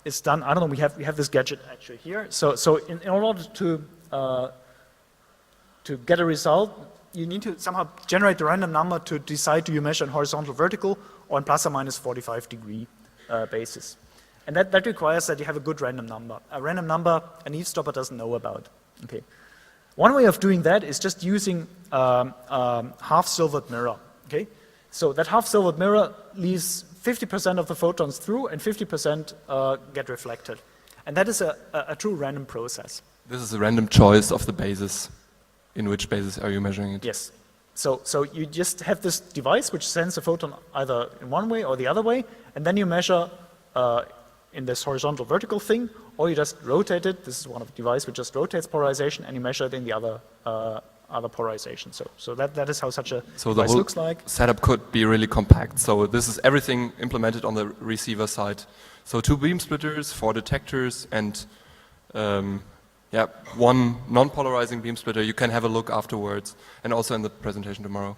is done. I don't know. We have this gadget actually here. So in order to get a result, you need to somehow generate the random number to decide do you measure in horizontal, vertical, or in plus or minus 45 degree basis. And that requires that you have a good random number. A random number an eavesdropper doesn't know about. Okay. One way of doing that is just using half-silvered mirror. Okay. So that half-silvered mirror leaves 50% of the photons through and 50% get reflected. And that is a true random process. This is a random choice of the basis. In which basis are you measuring it? Yes. So you just have this device which sends a photon either in one way or the other way, and then you measure in this horizontal vertical thing, or you just rotate it. This is one of the devices which just rotates polarization, and you measure it in the other polarization. So that is how such a device looks like. Setup could be really compact. So this is everything implemented on the receiver side. So 2 beam splitters, 4 detectors, and one non-polarizing beam splitter. You can have a look afterwards, and also in the presentation tomorrow.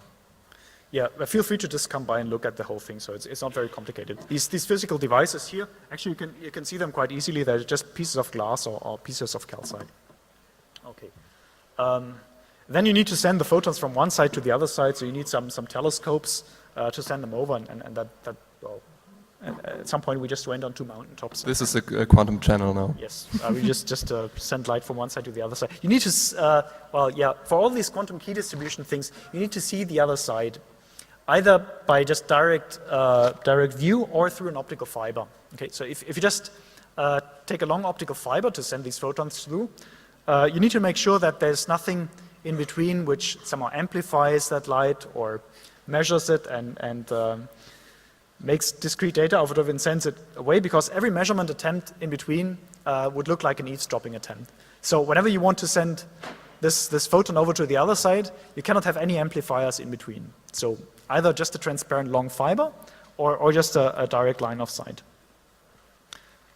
Yeah, feel free to just come by and look at the whole thing. So it's not very complicated. These physical devices here, actually you can see them quite easily. They're just pieces of glass or pieces of calcite. Okay. Then you need to send the photons from one side to the other side. So you need some telescopes to send them over, and that well. At some point, we just went on 2 mountaintops. This is a quantum channel now. Yes, we just send light from one side to the other side. You need to, for all these quantum key distribution things, you need to see the other side, either by just direct view or through an optical fiber. Okay, so if you just take a long optical fiber to send these photons through, you need to make sure that there's nothing in between which somehow amplifies that light or measures it and makes discrete data out of it and sends it away, because every measurement attempt in between would look like an eavesdropping attempt. So whenever you want to send this photon over to the other side, you cannot have any amplifiers in between. So either just a transparent long fiber or just a direct line of sight.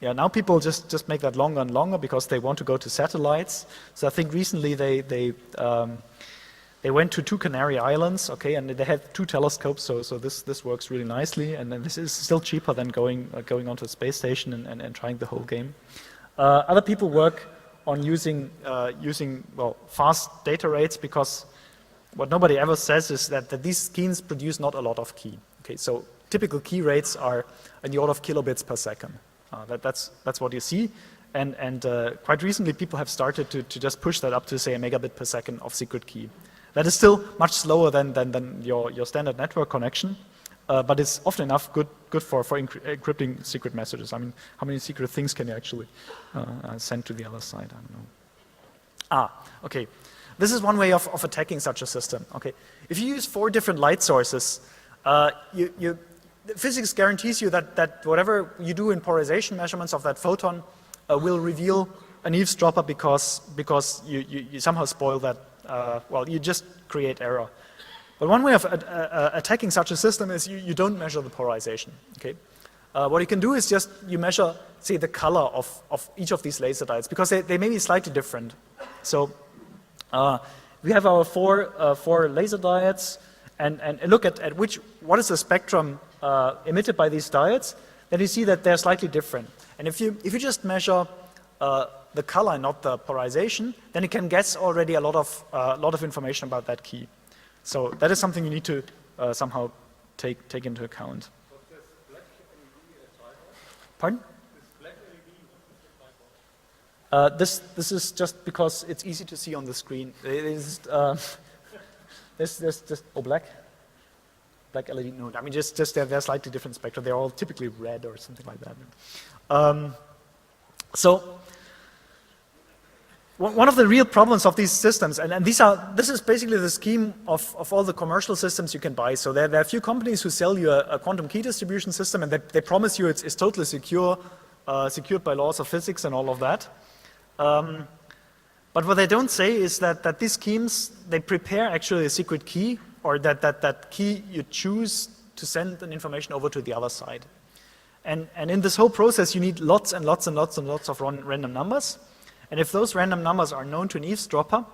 Yeah, now people just make that longer and longer because they want to go to satellites. So I think recently they went to 2 Canary Islands, okay, and they had 2 telescopes, so this works really nicely, and then this is still cheaper than going onto a space station and trying the whole game. Other people work on using fast data rates, because what nobody ever says is that these schemes produce not a lot of key. Okay, so typical key rates are in the order of kilobits per second. That's what you see. And quite recently, people have started to just push that up to, say, a megabit per second of secret key. That is still much slower than your standard network connection, but it's often enough good for encrypting secret messages. I mean, how many secret things can you actually send to the other side? I don't know. Okay. This is one way of attacking such a system. Okay. If you use 4 different light sources, physics guarantees you that whatever you do in polarization measurements of that photon will reveal an eavesdropper, because you somehow spoil that. You just create error. But one way of attacking such a system is you don't measure the polarization. Okay, what you can do is just you measure, say, the color of each of these laser diodes, because they may be slightly different. So we have our four laser diodes, and look at what is the spectrum emitted by these diodes. Then you see that they're slightly different. And if you just measure the color, not the polarization, then you can guess already a lot of information about that key. So that is something you need to somehow take into account. Pardon? This is just because it's easy to see on the screen. There's just black LED. No, I mean just they're slightly different spectra. They're all typically red or something like that. So one of the real problems of these systems, and this is basically the scheme of all the commercial systems you can buy. So there are a few companies who sell you a quantum key distribution system, and they promise you it's totally secure, secured by laws of physics and all of that. But what they don't say is that these schemes, they prepare actually a secret key, or that key you choose to send an information over to the other side. And in this whole process, you need lots and lots and lots and lots of random numbers. And if those random numbers are known to an eavesdropper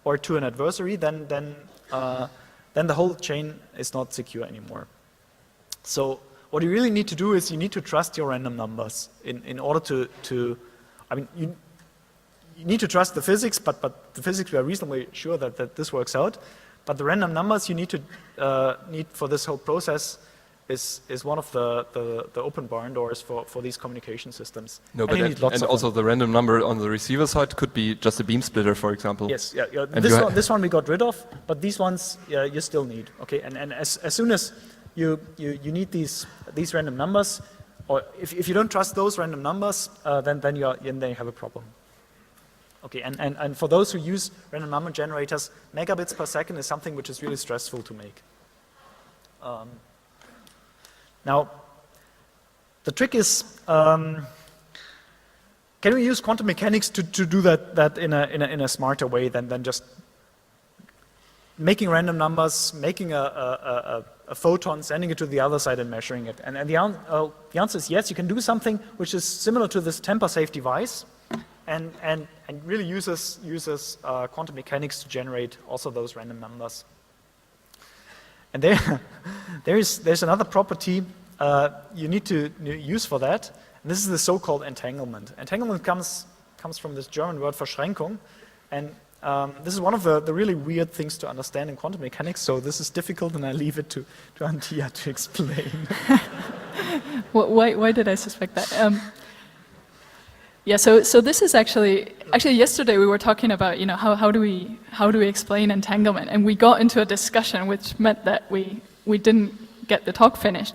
or to an adversary, then the whole chain is not secure anymore. So what you really need to do is you need to trust your random numbers in order to I mean, you need to trust the physics, but the physics we are reasonably sure that this works out. But the random numbers you need to need for this whole process is one of the open barn doors for these communication systems. No, and but you need lots and of also them. the random number on the receiver side could be just a beam splitter, for example. Yes, yeah. And This one we got rid of, but these ones you still need. Okay, and as soon as you need these random numbers, or if you don't trust those random numbers, then you have a problem. Okay, and for those who use random number generators, megabits per second is something which is really stressful to make. Now, the trick is, can we use quantum mechanics to do that in a smarter way than just making random numbers, making a photon, sending it to the other side and measuring it? And the answer is yes, you can do something which is similar to this tamper-safe device, and really uses quantum mechanics to generate also those random numbers. And there's another property you need to use for that, and this is the so-called entanglement. Entanglement comes from this German word Verschränkung, and this is one of the really weird things to understand in quantum mechanics, so this is difficult, and I leave it to Antija to explain. Why did I suspect that? Yeah, so this is actually yesterday we were talking about, you know, how do we explain entanglement, and we got into a discussion which meant that we didn't get the talk finished.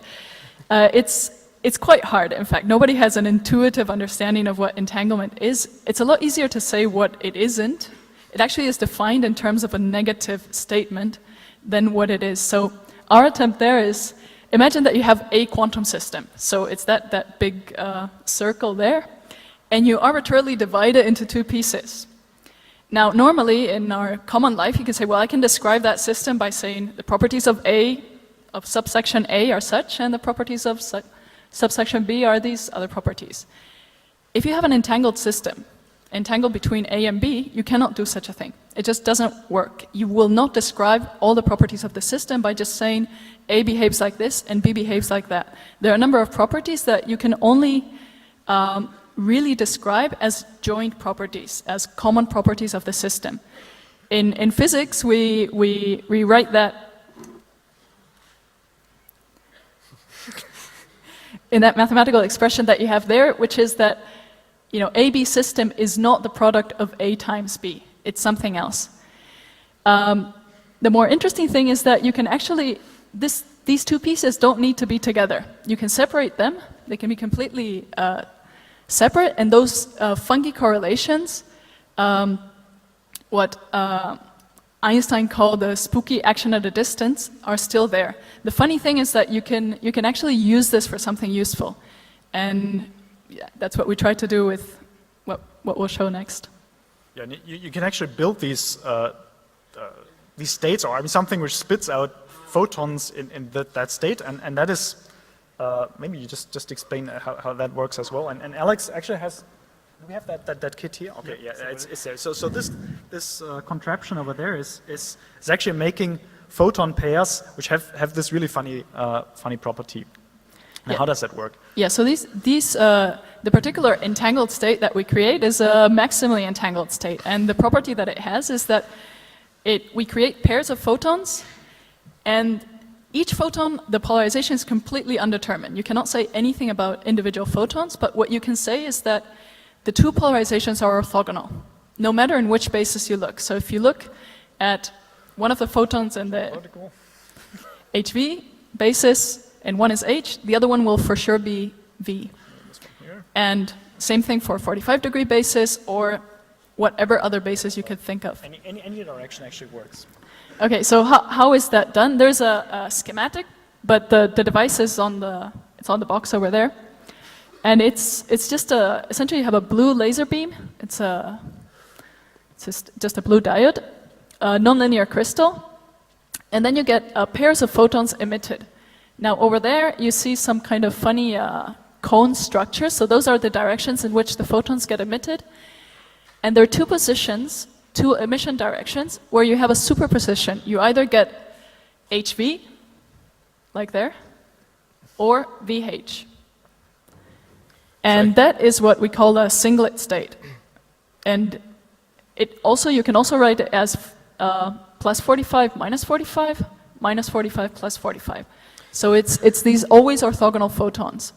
It's quite hard. In fact, nobody has an intuitive understanding of what entanglement is. It's a lot easier to say what it isn't. It actually is defined in terms of a negative statement than what it is. So our attempt there is, imagine that you have a quantum system. So it's that big circle there. And you arbitrarily divide it into two pieces. Now, normally in our common life, you can say, well, I can describe that system by saying the properties of A, of subsection A are such, and the properties of subsection B are these other properties. If you have an entangled system, entangled between A and B, you cannot do such a thing. It just doesn't work. You will not describe all the properties of the system by just saying A behaves like this and B behaves like that. There are a number of properties that you can only really describe as joint properties, as common properties of the system. In physics, we write that in that mathematical expression that you have there, which is that, you know, AB system is not the product of A times B. It's something else. The more interesting thing is that you can actually, these two pieces don't need to be together. You can separate them. They can be completely separate, and those funky correlations, what Einstein called the spooky action at a distance, are still there. The funny thing is that you can actually use this for something useful, and yeah, that's what we try to do with what we'll show next. Yeah, and you can actually build these states, or I mean something which spits out photons in that state, and that is. Maybe you just explain how that works as well. And Alex actually has. Do we have that kit here? Okay, yeah, it's there. So this contraption over there is actually making photon pairs which have this really funny property. Now, Yeah. how does that work? Yeah, so the particular entangled state that we create is a maximally entangled state, and the property that it has is that we create pairs of photons, and each photon, the polarization is completely undetermined. You cannot say anything about individual photons, but what you can say is that the two polarizations are orthogonal, no matter in which basis you look. So if you look at one of the photons in the HV basis, and one is H, the other one will for sure be V. And same thing for 45-degree basis, or whatever other basis you could think of. Any direction actually works. Okay, so how is that done? There's a schematic, but the device is on the box over there, and it's just essentially you have a blue laser beam. It's just a blue diode, a nonlinear crystal, and then you get pairs of photons emitted. Now over there you see some kind of funny cone structure. So those are the directions in which the photons get emitted, and there are two positions. Two emission directions where you have a superposition. You either get HV, like there, or VH. And that is what we call a singlet state. And you can also write it as plus 45, minus 45, minus 45, plus 45. So it's these always orthogonal photons.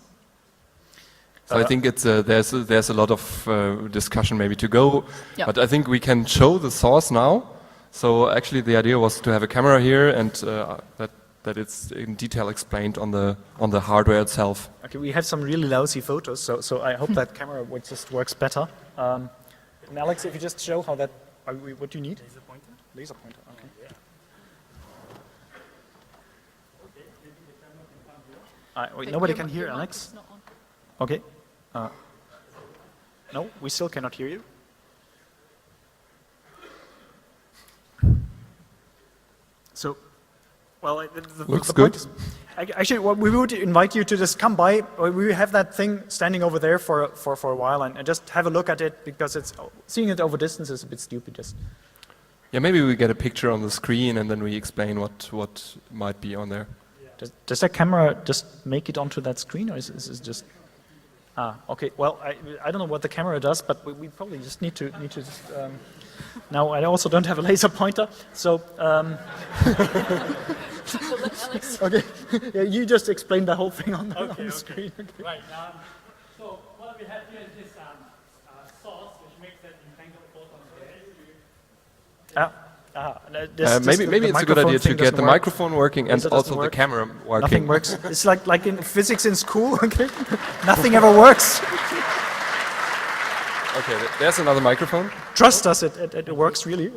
So I think there's a lot of discussion maybe to go, Yeah. but I think we can show the source now. So actually the idea was to have a camera here and that it's in detail explained on the hardware itself. Okay, we have some really lousy photos, so I hope that camera just works better. And Alex, if you just show how that, what do you need? Laser pointer. Laser pointer. Okay. Wait, nobody can hear Alex. Okay. No, we still cannot hear you. So, well, Looks the good. point is, actually, well, we would invite you to just come by. We have that thing standing over there for a while, and just have a look at it, because seeing it over distance is a bit stupid. Just Yeah, maybe we get a picture on the screen and then we explain what might be on there. does that camera just make it onto that screen, or is it just? Okay. Well, I don't know what the camera does, but we probably just need to just. Now I also don't have a laser pointer, so. Okay. Yeah, you just explained the whole thing on the screen. Okay. Right. So what we have here is this source which makes that entangled photons. Maybe it's a good idea to get the microphone working and Laser doesn't also the work. camera working. Nothing works. It's like in physics in school. Okay. Nothing ever works. Okay, there's another microphone. Trust us, it works really.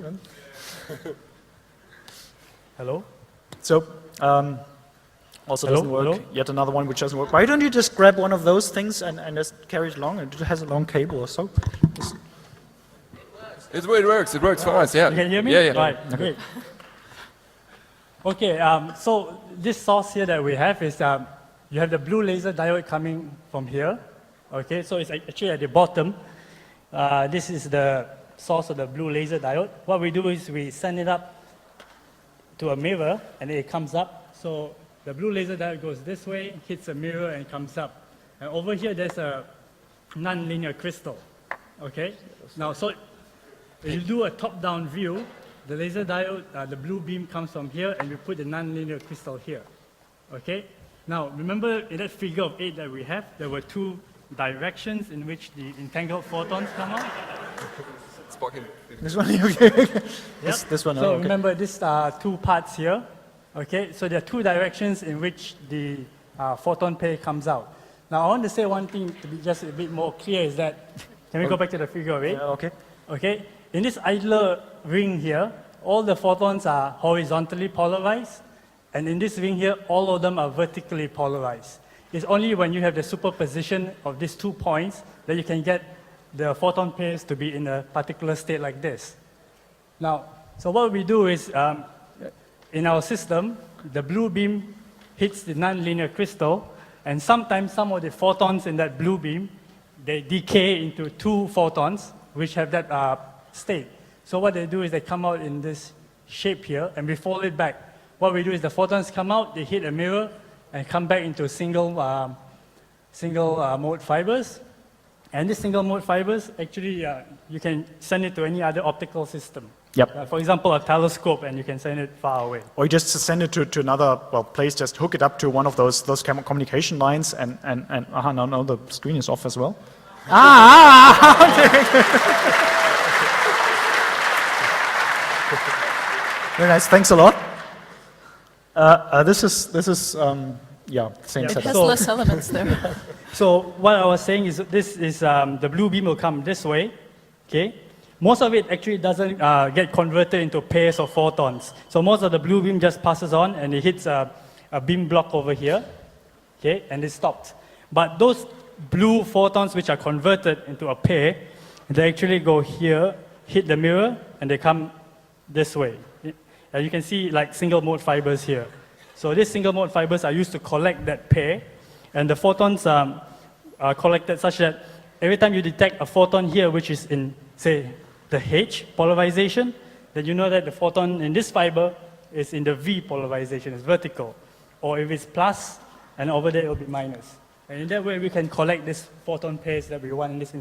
Hello? So, also Hello? doesn't work. Hello? Yet another one which doesn't work. Why don't you just grab one of those things and just carry it along? It has a long cable or so. It works for us, yeah. You can hear me? Yeah, yeah. Right, great. Okay, so this source here that we have is, you have the blue laser diode coming from here. Okay, so it's actually at the bottom. This is the source of the blue laser diode. What we do is we send it up to a mirror, and it comes up. So the blue laser diode goes this way, hits a mirror, and comes up. And over here, there's a nonlinear crystal. Okay? Now, so if you do a top-down view, the laser diode, the blue beam comes from here, and we put the nonlinear crystal here. Okay? Now, remember in that figure of 8 that we have, there were two directions in which the entangled photons come out. This one, okay. Yep. This one. So okay. remember, these are two parts here. Okay, so there are two directions in which the photon pair comes out. Now, I want to say one thing to be just a bit more clear is that, can we go back to the figure of 8? Okay. Okay, in this idler ring here, all the photons are horizontally polarized, and in this ring here, all of them are vertically polarized. It's only when you have the superposition of these 2 points that you can get the photon pairs to be in a particular state like this. Now, so what we do is, in our system, the blue beam hits the nonlinear crystal, and sometimes some of the photons in that blue beam, they decay into 2 photons, which have that state. So what they do is they come out in this shape here, and we fold it back. What we do is the photons come out, they hit a mirror, and come back into single mode fibers. And these single mode fibers, actually, you can send it to any other optical system. Yep. For example, a telescope, and you can send it far away. Or you just send it to another place. Just hook it up to one of those communication lines, and no, the screen is off as well. Very nice. Thanks a lot. This is same It It setup. has So- less elements there. So what I was saying is this is the blue beam will come this way, okay? Most of it actually doesn't get converted into pairs of photons. So most of the blue beam just passes on and it hits a beam block over here, okay, and it stops. But those blue photons which are converted into a pair, they actually go here, hit the mirror, and they come this way. And you can see like single mode fibers here. So these single mode fibers are used to collect that pair, and the photons are collected such that every time you detect a photon here which is in, say, the H polarization, then you know that the photon in this fiber is in the V polarization, it's vertical. Or if it's plus, and over there it will be minus. And in that way, we can collect this photon pairs that we want in this